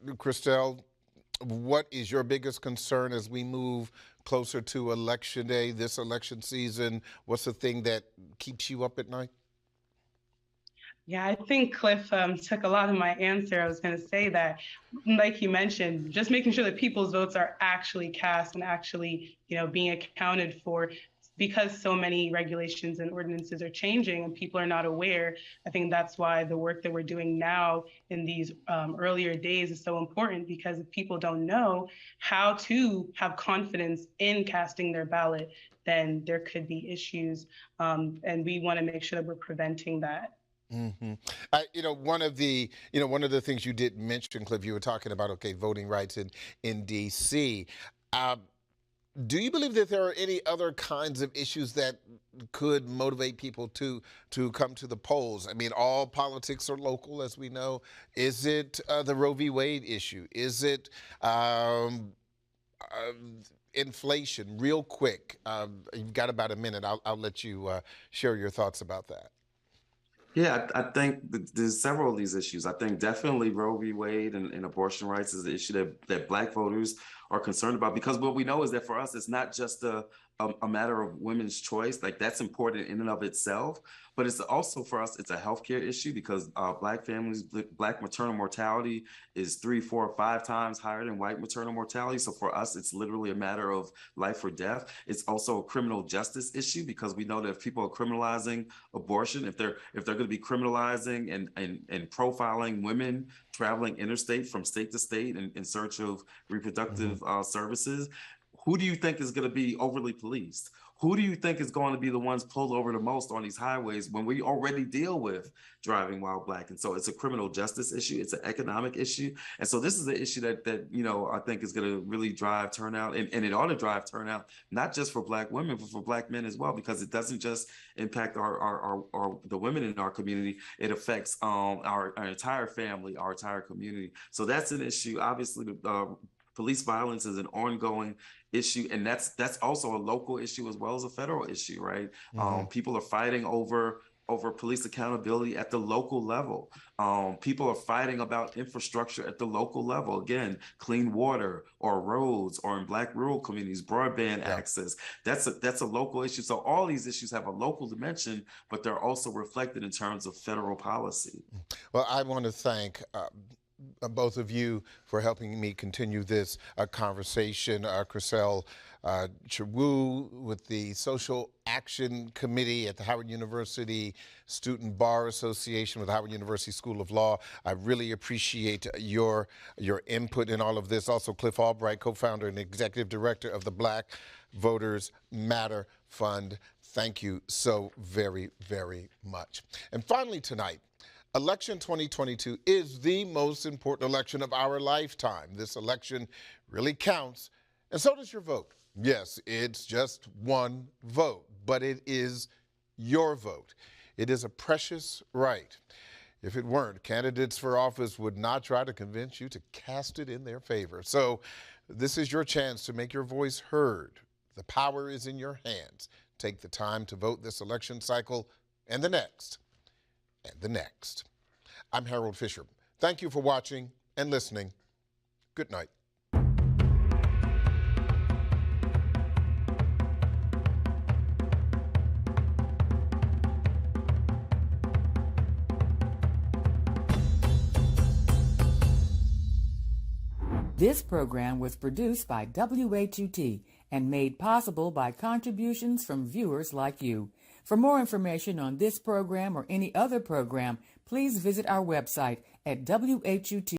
A: Chriselle, what is your biggest concern as we move closer to Election Day, this election season? What's the thing that keeps you up at night?
C: Yeah, I think Cliff took a lot of my answer. I was going to say that, like you mentioned, just making sure that people's votes are actually cast and actually, being accounted for, because so many regulations and ordinances are changing and people are not aware. I think that's why the work that we're doing now in these earlier days is so important, because if people don't know how to have confidence in casting their ballot, then there could be issues. And we want to make sure that we're preventing that.
A: One of the things you did mention, Cliff, you were talking about, voting rights in DC. Do you believe that there are any other kinds of issues that could motivate people to come to the polls? I mean, all politics are local, as we know. Is it the Roe v. Wade issue? Is it inflation? Real quick, you've got about a minute. I'll let you share your thoughts about that.
D: Yeah, I think there's several of these issues. I think definitely Roe v. Wade and abortion rights is an issue that Black voters are concerned about, because what we know is that for us, it's not just a matter of women's choice. Like, that's important in and of itself, but it's also for us, it's a healthcare issue, because Black families, Black maternal mortality is 3, 4, 5 times higher than white maternal mortality. So for us, it's literally a matter of life or death. It's also a criminal justice issue, because we know that if people are criminalizing abortion, if they're going to be criminalizing and profiling women traveling interstate from state to state in search of reproductive services, who do you think is going to be overly policed? Who do you think is going to be the ones pulled over the most on these highways when we already deal with driving while Black? And so it's a criminal justice issue. It's an economic issue. And so this is an issue that you know, I think is going to really drive turnout, and it ought to drive turnout, not just for Black women, but for Black men as well, because it doesn't just impact the women in our community. It affects our entire family, our entire community. So that's an issue. Obviously, police violence is an ongoing issue, and that's also a local issue as well as a federal issue, right? People are fighting over police accountability at the local level. People are fighting about infrastructure at the local level. Again, clean water or roads, or in Black rural communities, broadband access. That's a local issue. So all these issues have a local dimension, but they're also reflected in terms of federal policy.
A: Well, I want to thank both of you for helping me continue this conversation. Chriselle WHUR with the Social Action Committee at the Howard University Student Bar Association with Howard University School of Law. I really appreciate your input in all of this. Also, Cliff Albright, co-founder and executive director of the Black Voters Matter Fund. Thank you so very, very much. And finally tonight, Election 2022 is the most important election of our lifetime. This election really counts, and so does your vote. Yes, it's just one vote, but it is your vote. It is a precious right. If it weren't, candidates for office would not try to convince you to cast it in their favor. So this is your chance to make your voice heard. The power is in your hands. Take the time to vote this election cycle and the next. And the next. I'm Harold Fisher. Thank you for watching and listening. Good night.
G: This program was produced by WHUT and made possible by contributions from viewers like you. For more information on this program or any other program, please visit our website at WHUT.